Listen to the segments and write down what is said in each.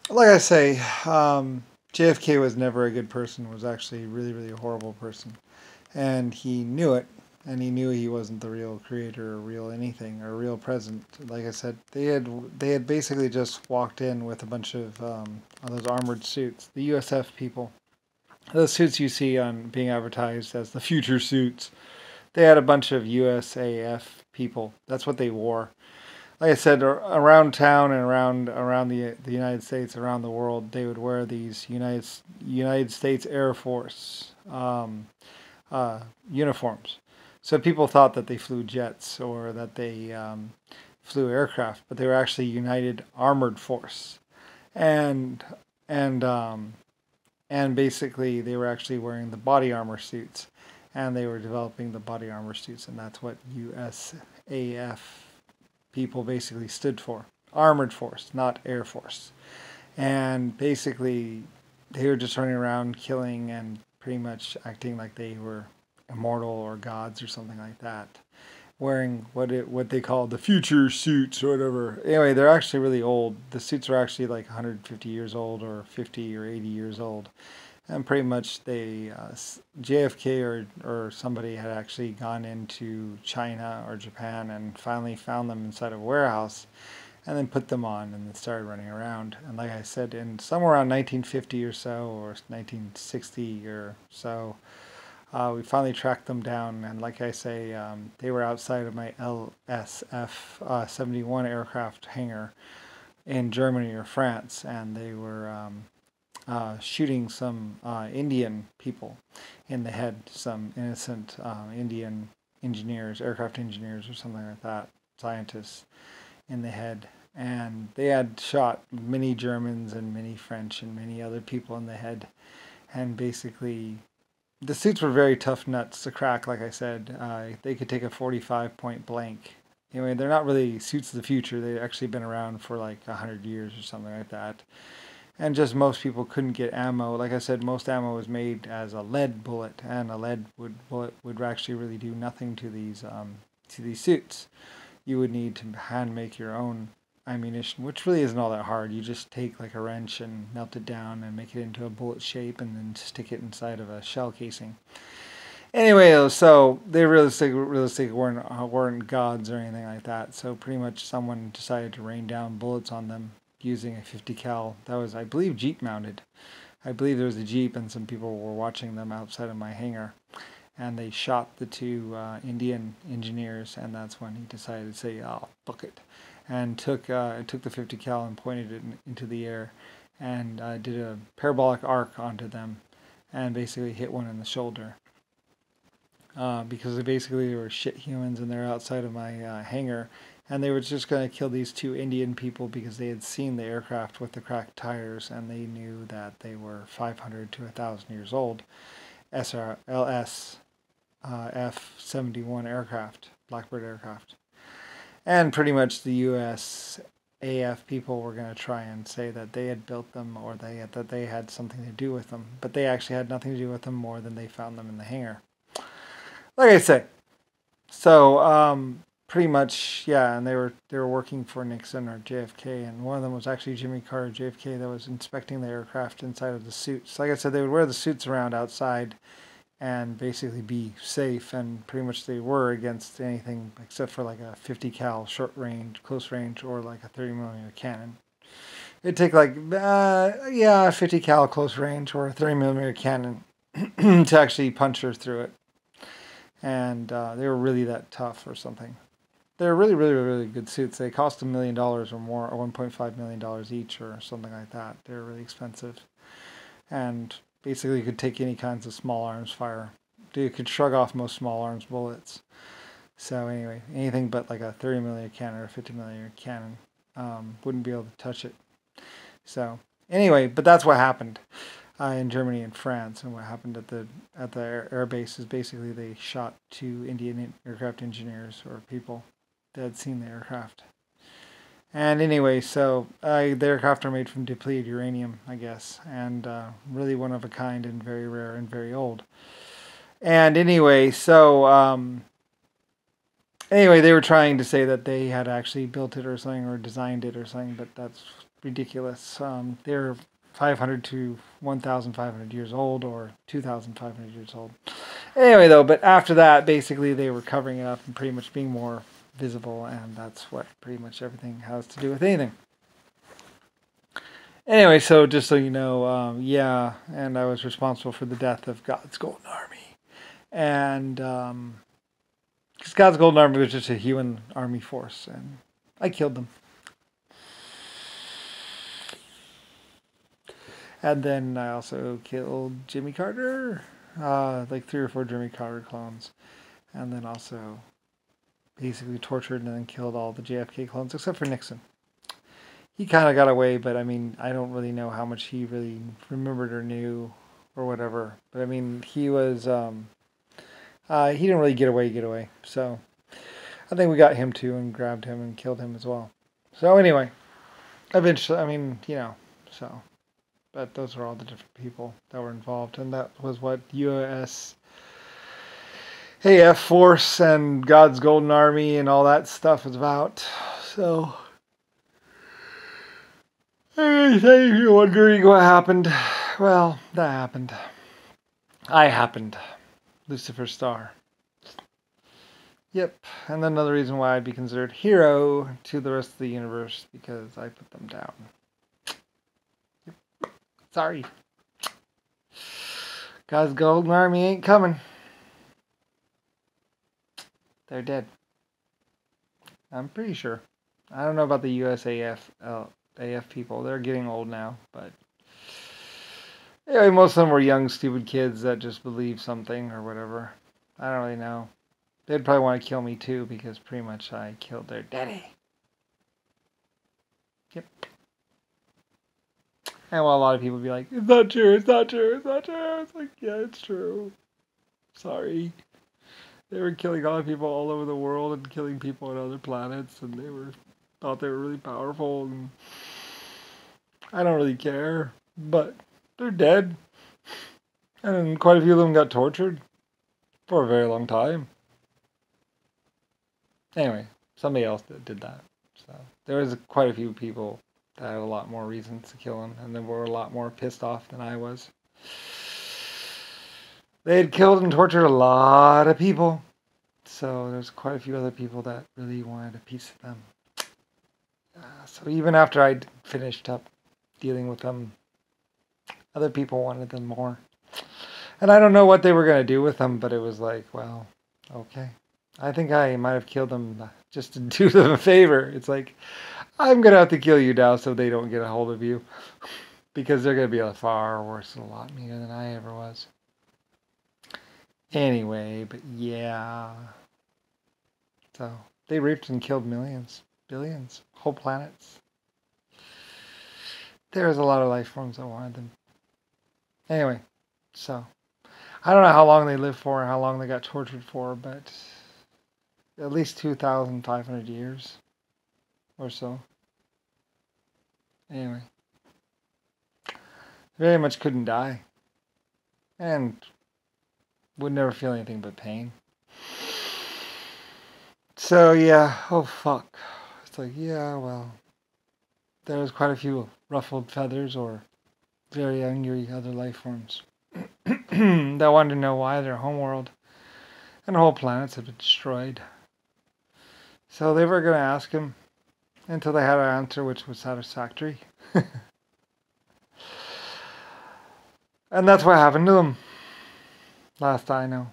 Like I say, JFK was never a good person. Was actually a really, really horrible person, and he knew it. And he knew he wasn't the real creator or real anything or real president. Like I said, they had basically just walked in with a bunch of those armored suits, the USF people, those suits you see on being advertised as the future suits. They had a bunch of USAF people. That's what they wore. Like I said, around town and around the United States, around the world, they would wear these United States Air Force uniforms. So people thought that they flew jets or that they flew aircraft, but they were actually United Armored Force, and and um, and basically they were actually wearing the body armor suits, and they were developing the body armor suits, and that's what USAF people basically stood for. Armored Force, not Air Force. And basically, they were just running around killing and pretty much acting like they were immortal or gods or something like that. Wearing what they call the future suits or whatever. Anyway, they're actually really old. The suits are actually like 150 years old or 50 or 80 years old. And pretty much JFK or somebody had actually gone into China or Japan and finally found them inside a warehouse and then put them on and then started running around. And like I said, in somewhere around 1950 or so, or 1960 or so, we finally tracked them down. And like I say, they were outside of my LSF 71 aircraft hangar in Germany or France, and they were shooting some Indian people in the head, some innocent Indian engineers, aircraft engineers, or something like that, scientists in the head. And they had shot many Germans and many French and many other people in the head. And basically, the suits were very tough nuts to crack, like I said. They could take a 45 point blank. Anyway, they're not really suits of the future. They've actually been around for like 100 years or something like that. And just most people couldn't get ammo. Like I said, most ammo was made as a lead bullet, and a bullet would actually really do nothing to these suits. You would need to hand make your own ammunition, which really isn't all that hard. You just take like a wrench and melt it down and make it into a bullet shape, and then stick it inside of a shell casing. Anyway, so they realistically weren't gods or anything like that. So pretty much someone decided to rain down bullets on them using a 50 cal. That was, I believe, Jeep mounted. I believe there was a Jeep, and some people were watching them outside of my hangar. And they shot the two Indian engineers, and that's when he decided to say, "Oh, fuck it," and took the 50 cal and pointed it into the air, and did a parabolic arc onto them, and basically hit one in the shoulder. Because they were shit humans, and they're outside of my hangar, and they were just going to kill these two Indian people because they had seen the aircraft with the cracked tires, and they knew that they were 500 to 1,000 years old. SRLS F-71 aircraft, Blackbird aircraft. And pretty much the USAF people were going to try and say that they had built them or that they had something to do with them. But they actually had nothing to do with them more than they found them in the hangar. Like I say, so pretty much, yeah, and they were working for Nixon or JFK, and one of them was actually Jimmy Carter, JFK, that was inspecting the aircraft inside of the suits. Like I said, they would wear the suits around outside and basically be safe, and pretty much they were against anything except for like a 50 cal short range, close range, or like a 30 millimeter cannon. It'd take like a 50 cal close range or a 30 millimeter cannon to actually punch her through it, and they were really that tough or something. They're really, really, really good suits. They cost $1 million or more, or $1.5 million each, or something like that. They're really expensive, and basically you could take any kinds of small arms fire. You could shrug off most small arms bullets. So anyway, anything but like a 30 millimeter cannon or a 50 millimeter cannon wouldn't be able to touch it. So anyway, but that's what happened in Germany and France, and what happened at the air base is basically they shot two Indian aircraft engineers or people that had seen the aircraft. And anyway, so the aircraft are made from depleted uranium, I guess, and really one of a kind and very rare and very old. And anyway, they were trying to say that they had actually built it or something or designed it or something, but that's ridiculous. They're 500 to 1,500 years old, or 2,500 years old. Anyway, though, but after that, basically they were covering it up and pretty much being more visible, and that's what pretty much everything has to do with anything. Anyway, so just so you know, yeah, and I was responsible for the death of God's Golden Army. And because God's Golden Army was just a human army force, and I killed them. And then I also killed Jimmy Carter, like 3 or 4 Jimmy Carter clones. And then also basically tortured and then killed all the JFK clones, except for Nixon. He kind of got away, but I mean, I don't really know how much he really remembered or knew or whatever. But I mean, he was, he didn't really get away. So I think we got him too and grabbed him and killed him as well. So anyway, eventually, I mean, you know, so. But those are all the different people that were involved. And that was what USAF Force and God's Golden Army and all that stuff was about. So, if you're wondering what happened, well, that happened. I happened. Lusifer Star. Yep. And then another reason why I'd be considered hero to the rest of the universe, because I put them down. Sorry. God's Golden Army ain't coming. They're dead. I'm pretty sure. I don't know about the USAF AF people. They're getting old now, but anyway, most of them were young, stupid kids that just believe something or whatever. I don't really know. They'd probably want to kill me too, because pretty much I killed their daddy. Yep. And while a lot of people be like, it's not true, it's not true, it's not true. It's like, yeah, it's true. Sorry. They were killing a lot of people all over the world and killing people on other planets, and they thought they were really powerful, and I don't really care, but they're dead. And quite a few of them got tortured for a very long time. Anyway, somebody else did that. So there was quite a few people that had a lot more reasons to kill him, and they were a lot more pissed off than I was. They had killed and tortured a lot of people, so there's quite a few other people that really wanted a piece of them. So even after I'd finished up dealing with them, other people wanted them more. And I don't know what they were going to do with them, but it was like, well, okay. I think I might have killed them just to do them a favor. It's like, I'm going to have to kill you now so they don't get a hold of you. Because they're going to be far worse and a lot meaner than I ever was. Anyway, but yeah. So, they raped and killed millions, billions, whole planets. There was a lot of life forms that wanted them. Anyway, so, I don't know how long they lived for and how long they got tortured for, but at least 2,500 years or so. Anyway, very much couldn't die, and would never feel anything but pain. So yeah, oh fuck. It's like, yeah, well, there was quite a few ruffled feathers or very angry other life forms that wanted to know why their homeworld and whole planets had been destroyed. So they were going to ask him until they had an answer which was satisfactory. And that's what happened to them, last I know.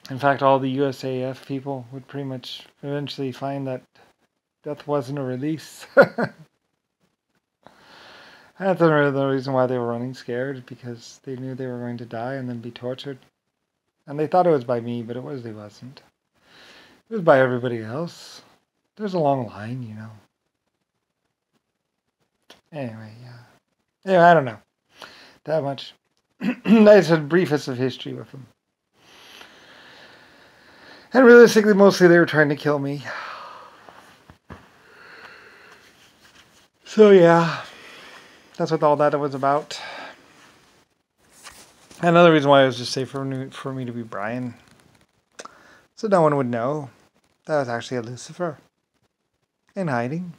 In fact, all the USAF people would pretty much eventually find that death wasn't a release. That's the reason why they were running scared, because they knew they were going to die and then be tortured. And they thought it was by me, but it wasn't. It was by everybody else. There's a long line, you know. Anyway, yeah. Anyway, I don't know that much. That's a briefest of history with them. And realistically, mostly they were trying to kill me. So yeah, that's what all that was about. Another reason why it was just safe for me to be Brian, so no one would know that I was actually a Lucifer in hiding.